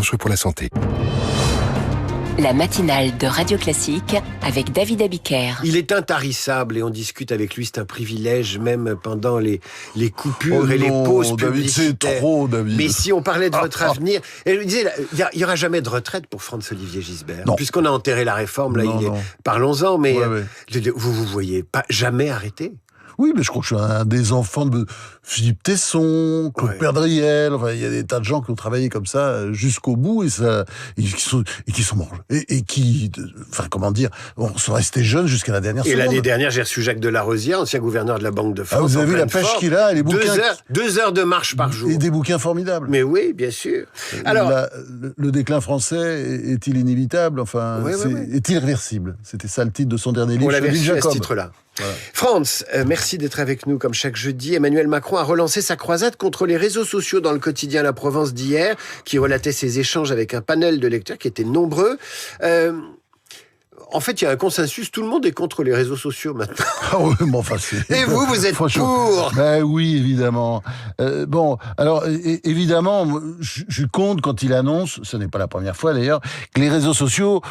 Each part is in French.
dangereux pour la santé. La matinale de Radio Classique avec David Abiker. Il est intarissable et on discute avec lui, c'est un privilège même pendant les coupures et les pauses publicitaires. C'est trop, David. Mais si on parlait de votre avenir, et je disais, il n'y aura jamais de retraite pour Franz-Olivier Gisbert. Non. Puisqu'on a enterré la réforme, là, parlons-en, mais ouais. Vous voyez pas jamais arrêter. Oui, mais je crois que je suis un des enfants de Philippe Tesson, Claude Perdriel. Enfin, il y a des tas de gens qui ont travaillé comme ça jusqu'au bout et qui sont morts. Et qui, enfin, comment dire, on sont restés jeunes jusqu'à la dernière seconde. Et l'année dernière, j'ai reçu Jacques Delarosière, ancien gouverneur de la Banque de France. Vous avez vu la pêche qu'il a, les bouquins. 2 heures de marche par jour. Et des bouquins formidables. Mais oui, bien sûr. Alors, le déclin français est-il inévitable? Enfin, est-il réversible? C'était ça le titre de son dernier livre. On l'avait reçu à ce Jacob. titre-là. Voilà. Franz, merci d'être avec nous comme chaque jeudi. Emmanuel Macron a relancé sa croisade contre les réseaux sociaux dans le quotidien La Provence d'hier, qui relatait ses échanges avec un panel de lecteurs qui étaient nombreux. En fait, il y a un consensus, tout le monde est contre les réseaux sociaux maintenant. Ah oui, mais enfin, et vous êtes pour? Ben oui, évidemment. Bon, alors, évidemment, je compte quand il annonce, ce n'est pas la première fois d'ailleurs, que les réseaux sociaux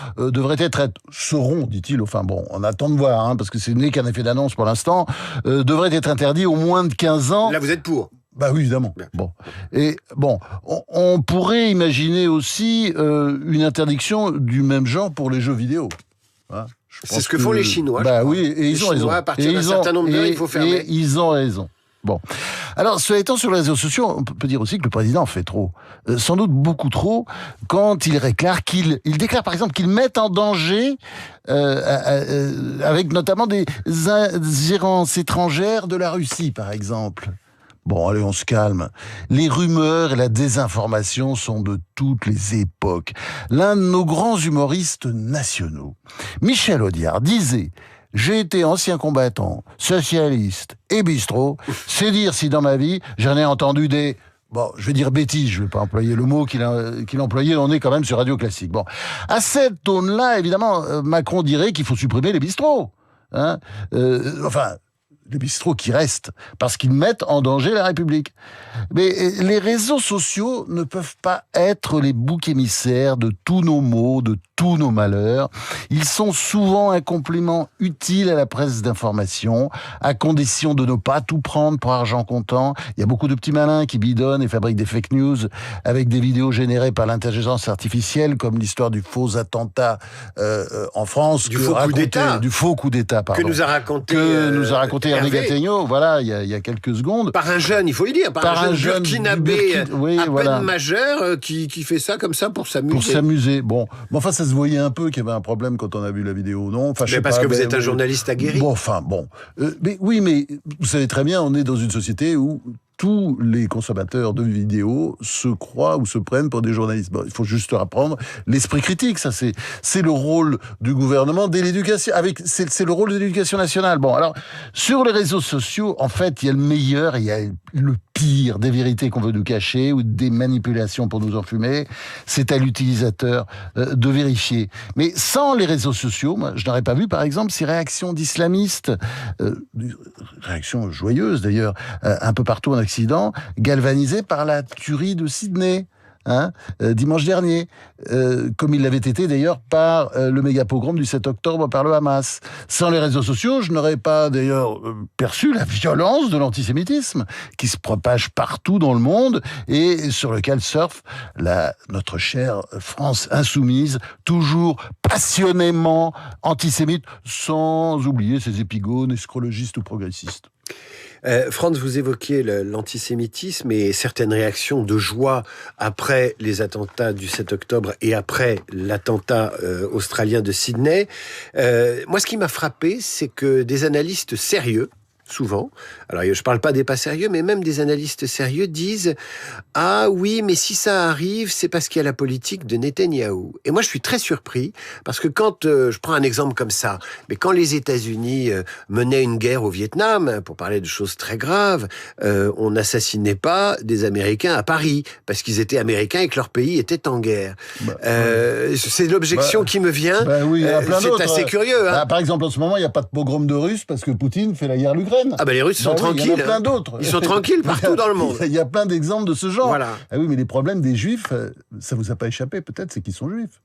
seront, dit-il, enfin bon, on attend de voir, hein, parce que ce n'est qu'un effet d'annonce pour l'instant, devraient être interdits aux moins de 15 ans. Là, vous êtes pour? Bah oui, évidemment. Bon. Et bon, on pourrait imaginer aussi une interdiction du même genre pour les jeux vidéo. Hein, c'est ce que font les Chinois. Bah oui, et ils ont raison. À partir d'un certain nombre d'heures, il faut fermer. Et ils ont raison. Bon. Alors, cela étant, sur les réseaux sociaux, on peut dire aussi que le président en fait trop. Sans doute beaucoup trop, quand il déclare par exemple qu'il met en danger, avec notamment des ingérences étrangères de la Russie, par exemple. Bon, allez, on se calme. Les rumeurs et la désinformation sont de toutes les époques. L'un de nos grands humoristes nationaux, Michel Audiard, disait « J'ai été ancien combattant, socialiste et bistrot. C'est dire si dans ma vie, j'en ai entendu des... » Bon, je vais dire bêtises, je vais pas employer le mot qu'il employait, on est quand même sur Radio Classique. Bon, à cette tone-là, évidemment, Macron dirait qu'il faut supprimer les bistrots. Hein, les bistrots qui restent, parce qu'ils mettent en danger la République. Mais les réseaux sociaux ne peuvent pas être les boucs émissaires de tous nos maux, de tous nos malheurs. Ils sont souvent un complément utile à la presse d'information, à condition de ne pas tout prendre pour argent comptant. Il y a beaucoup de petits malins qui bidonnent et fabriquent des fake news avec des vidéos générées par l'intelligence artificielle, comme l'histoire du faux attentat en France. Du faux coup d'État, pardon. Que nous a raconté Hervé Gattegno, voilà, il y a quelques secondes. Par un jeune, il faut le dire, par un jeune burkinabé peine majeur qui fait ça comme ça pour s'amuser. Pour s'amuser, bon. Mais enfin, ça se voyait un peu qu'il y avait un problème quand on a vu la vidéo, non? Enfin, mais parce que vous êtes un journaliste aguerri. Bon, enfin, bon. Mais vous savez très bien, on est dans une société où tous les consommateurs de vidéos se croient ou se prennent pour des journalistes. Bon, il faut juste apprendre l'esprit critique. Ça, c'est le rôle du gouvernement, dès l'éducation. C'est le rôle de l'éducation nationale. Bon, alors sur les réseaux sociaux, en fait, il y a le meilleur et il y a le pire des vérités qu'on veut nous cacher ou des manipulations pour nous enfumer. C'est à l'utilisateur de vérifier. Mais sans les réseaux sociaux, moi, je n'aurais pas vu, par exemple, ces réactions d'islamistes, réactions joyeuses d'ailleurs, un peu partout en Occident, galvanisées par la tuerie de Sydney. Dimanche dernier, comme il l'avait été d'ailleurs par le méga-pogrom du 7 octobre par le Hamas. Sans les réseaux sociaux, je n'aurais pas d'ailleurs perçu la violence de l'antisémitisme qui se propage partout dans le monde et sur lequel surfe notre chère France insoumise, toujours passionnément antisémite, sans oublier ses épigones escrologistes ou progressistes. Franz, vous évoquiez l'antisémitisme et certaines réactions de joie après les attentats du 7 octobre et après l'attentat australien de Sydney. Moi, ce qui m'a frappé, c'est que des analystes sérieux, souvent, alors je parle pas des pas sérieux, mais même des analystes sérieux disent « Ah oui, mais si ça arrive, c'est parce qu'il y a la politique de Netanyahou. » Et moi, je suis très surpris, parce que quand, je prends un exemple comme ça, mais quand les États-Unis menaient une guerre au Vietnam, pour parler de choses très graves, on n'assassinait pas des Américains à Paris, parce qu'ils étaient Américains et que leur pays était en guerre. C'est l'objection qui me vient. Oui, il y en a plein d'autres. C'est assez curieux. Par exemple, en ce moment, il n'y a pas de pogrom de Russes, parce que Poutine fait la guerre à l'Ukraine. Tchétchènes. Ah ben les Russes sont tranquilles. Il y en a plein d'autres. Ils sont tranquilles partout dans le monde. Il y a plein d'exemples de ce genre. Voilà. Ah oui, mais les problèmes des Juifs, ça vous a pas échappé peut-être, c'est qu'ils sont Juifs.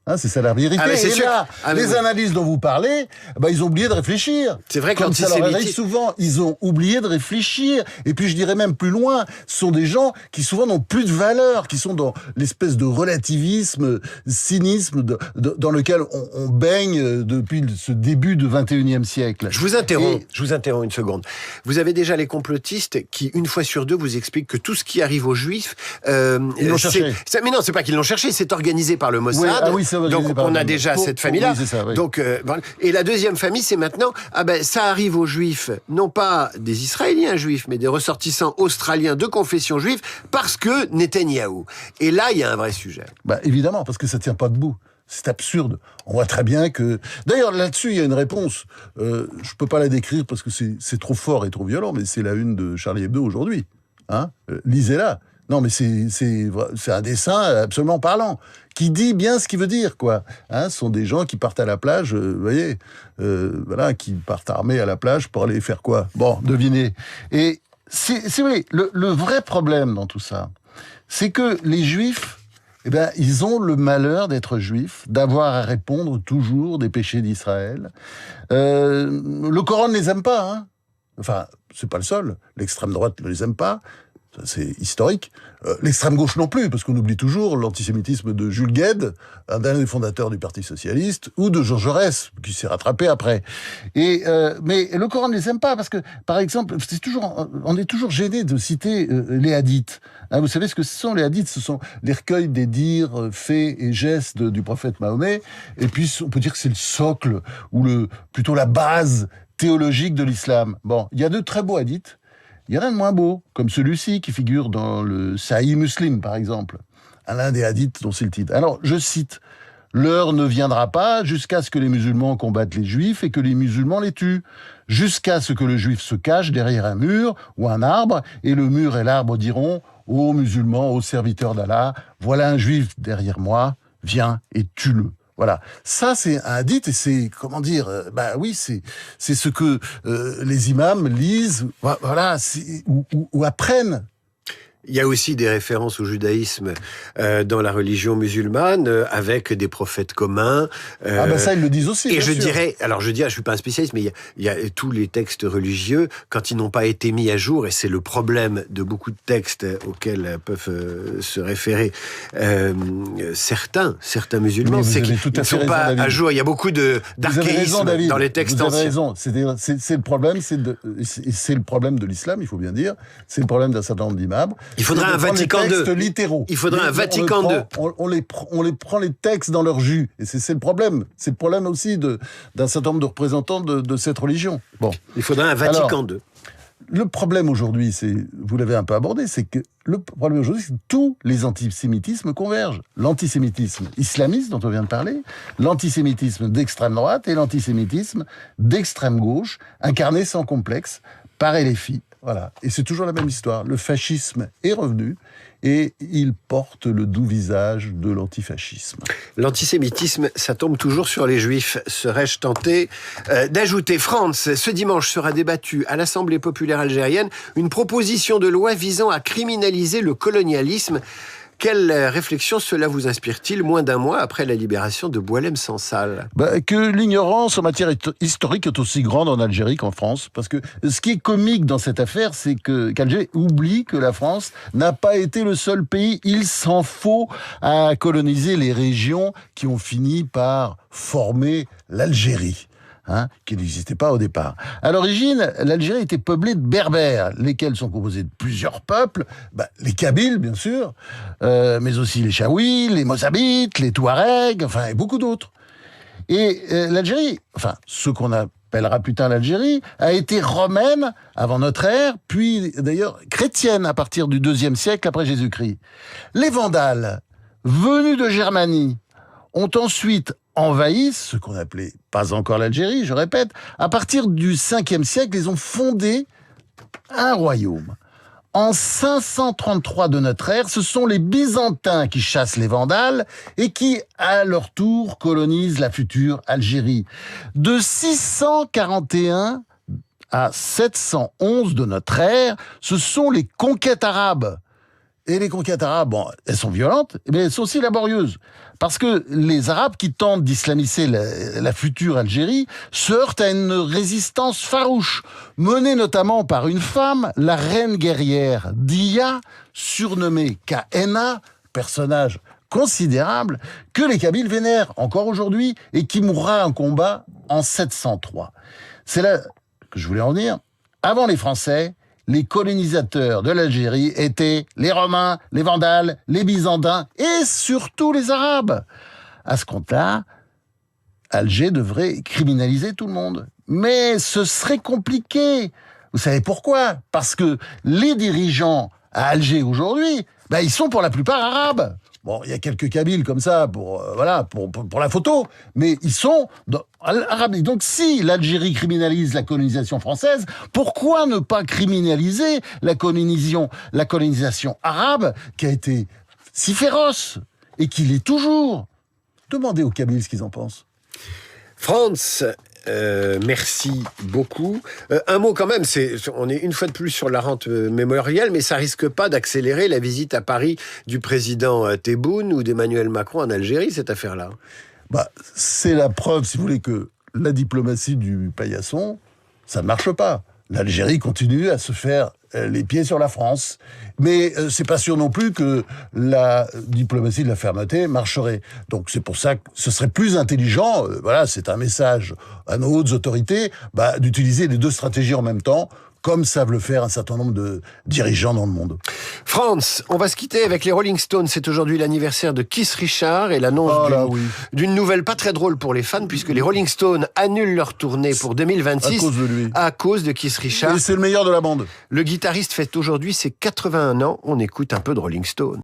Hein, c'est ça la vérité. C'est et sûr. là, les analyses dont vous parlez, ils ont oublié de réfléchir. C'est vrai que comme ça leur arrive souvent, ils ont oublié de réfléchir. Et puis je dirais même plus loin, ce sont des gens qui souvent n'ont plus de valeur, qui sont dans l'espèce de relativisme, cynisme dans lequel on baigne depuis ce début du 21e siècle. Je vous interromps une seconde. Vous avez déjà les complotistes qui, une fois sur deux, vous expliquent que tout ce qui arrive aux Juifs... ils l'ont cherché. Mais non, c'est pas qu'ils l'ont cherché, c'est organisé par le Mossad. Oui, donc on a déjà cette famille-là. Oui, ça, oui. Donc, et la deuxième famille, c'est maintenant, ça arrive aux Juifs, non pas des Israéliens juifs, mais des ressortissants australiens de confession juive, parce que Netanyahou. Et là, il y a un vrai sujet. Évidemment, parce que ça tient pas debout. C'est absurde. On voit très bien que... D'ailleurs, là-dessus, il y a une réponse. Je peux pas la décrire parce que c'est trop fort et trop violent, mais c'est la une de Charlie Hebdo aujourd'hui. Hein, lisez-la. Non, mais c'est un dessin absolument parlant, qui dit bien ce qu'il veut dire, quoi. Hein, ce sont des gens qui partent à la plage, vous voyez, qui partent armés à la plage pour aller faire quoi ? Bon, devinez. Et c'est vrai, le vrai problème dans tout ça, c'est que les Juifs, ils ont le malheur d'être juifs, d'avoir à répondre toujours des péchés d'Israël. Le Coran ne les aime pas, hein. Enfin, c'est pas le seul. L'extrême droite ne les aime pas. Ça, c'est historique. L'extrême gauche non plus, parce qu'on oublie toujours l'antisémitisme de Jules Guesde, un des fondateurs du Parti socialiste, ou de Georges Jaurès, qui s'est rattrapé après. Mais le Coran ne les aime pas, parce que, par exemple, on est toujours gêné de citer les hadiths. Hein, vous savez ce que ce sont les hadiths ? Ce sont les recueils des dires, faits et gestes du prophète Mahomet. Et puis, on peut dire que c'est le socle, ou plutôt la base théologique de l'islam. Bon, il y a de très beaux hadiths. Il y en a de moins beaux, comme celui-ci qui figure dans le Sahih Muslim, par exemple. L'un des hadiths dont c'est le titre. Alors, je cite, « L'heure ne viendra pas jusqu'à ce que les musulmans combattent les juifs et que les musulmans les tuent, jusqu'à ce que le juif se cache derrière un mur ou un arbre, et le mur et l'arbre diront, « Ô musulmans, ô serviteurs d'Allah, voilà un juif derrière moi, viens et tue-le. » Voilà, ça c'est un hadith et c'est, comment dire, c'est ce que les imams lisent, voilà, ou apprennent. Il y a aussi des références au judaïsme dans la religion musulmane, avec des prophètes communs. Ça, ils le disent aussi. Et je dirais, je suis pas un spécialiste, mais il y a tous les textes religieux, quand ils n'ont pas été mis à jour, et c'est le problème de beaucoup de textes auxquels peuvent se référer certains musulmans, c'est qu'ils ne sont pas à jour. Il y a beaucoup d'archéisme dans les textes anciens. Vous avez raison. C'est le problème, c'est le problème de l'islam, il faut bien dire. C'est le problème d'un certain nombre d'imams. Il faudrait un Vatican II. Littéraux. Il faudrait un Vatican II. On les prend les textes dans leur jus. Et c'est le problème. C'est le problème aussi d'un certain nombre de représentants de cette religion. Bon. Il faudrait un Vatican II. Le problème aujourd'hui, vous l'avez un peu abordé, c'est que le problème aujourd'hui, c'est que tous les antisémitismes convergent. L'antisémitisme islamiste, dont on vient de parler, l'antisémitisme d'extrême droite et l'antisémitisme d'extrême gauche, incarné sans complexe par LFI. Voilà. Et c'est toujours la même histoire. Le fascisme est revenu et il porte le doux visage de l'antifascisme. L'antisémitisme, ça tombe toujours sur les Juifs. Serais-je tenté d'ajouter, France, ce dimanche sera débattue à l'Assemblée populaire algérienne une proposition de loi visant à criminaliser le colonialisme. Quelle réflexion cela vous inspire-t-il moins d'un mois après la libération de Boualem Sansal ? Que l'ignorance en matière historique est aussi grande en Algérie qu'en France. Parce que ce qui est comique dans cette affaire, c'est qu'Alger oublie que la France n'a pas été le seul pays, il s'en faut, à coloniser les régions qui ont fini par former l'Algérie. Qui n'existait pas au départ. À l'origine, l'Algérie était peuplée de Berbères, lesquels sont composés de plusieurs peuples, les Kabyles, bien sûr, mais aussi les Chaouis, les Mozzabites, les Touaregs, et beaucoup d'autres. Et l'Algérie, ce qu'on appellera plus tard l'Algérie, a été romaine avant notre ère, puis d'ailleurs chrétienne à partir du IIe siècle après Jésus-Christ. Les Vandales, venus de Germanie, ont ensuite envahi ce qu'on appelait pas encore l'Algérie, je répète, à partir du 5e siècle, ils ont fondé un royaume. En 533 de notre ère, ce sont les Byzantins qui chassent les Vandales et qui, à leur tour, colonisent la future Algérie. De 641 à 711 de notre ère, ce sont les conquêtes arabes. Et les conquêtes arabes, bon, elles sont violentes, mais elles sont aussi laborieuses. Parce que les Arabes qui tentent d'islamiser la future Algérie se heurtent à une résistance farouche, menée notamment par une femme, la reine guerrière Dia, surnommée Kahena, personnage considérable, que les Kabyles vénèrent encore aujourd'hui et qui mourra en combat en 703. C'est là que je voulais en venir. Avant les Français, les colonisateurs de l'Algérie étaient les Romains, les Vandales, les Byzantins et surtout les Arabes. À ce compte-là, Alger devrait criminaliser tout le monde. Mais ce serait compliqué. Vous savez pourquoi ? Parce que les dirigeants à Alger aujourd'hui, ils sont pour la plupart arabes. Bon, il y a quelques Kabyles comme ça pour la photo, mais ils sont arabes. Donc si l'Algérie criminalise la colonisation française, pourquoi ne pas criminaliser la colonisation arabe qui a été si féroce et qui l'est toujours ? Demandez aux Kabyles ce qu'ils en pensent. Franz, merci beaucoup. Un mot quand même, on est une fois de plus sur la rente mémorielle, mais ça risque pas d'accélérer la visite à Paris du président Tebboune ou d'Emmanuel Macron en Algérie, cette affaire-là. C'est la preuve, si vous voulez, que la diplomatie du paillasson, ça ne marche pas. L'Algérie continue à se faire les pieds sur la France. Mais c'est pas sûr non plus que la diplomatie de la fermeté marcherait. Donc c'est pour ça que ce serait plus intelligent, c'est un message à nos hautes autorités, d'utiliser les deux stratégies en même temps, comme savent le faire un certain nombre de dirigeants dans le monde. Franz, on va se quitter avec les Rolling Stones. C'est aujourd'hui l'anniversaire de Keith Richards et l'annonce d'une nouvelle pas très drôle pour les fans, puisque les Rolling Stones annulent leur tournée pour 2026 à cause de lui. À cause de Keith Richards. Et c'est le meilleur de la bande. Le guitariste fête aujourd'hui ses 81 ans. On écoute un peu de Rolling Stones.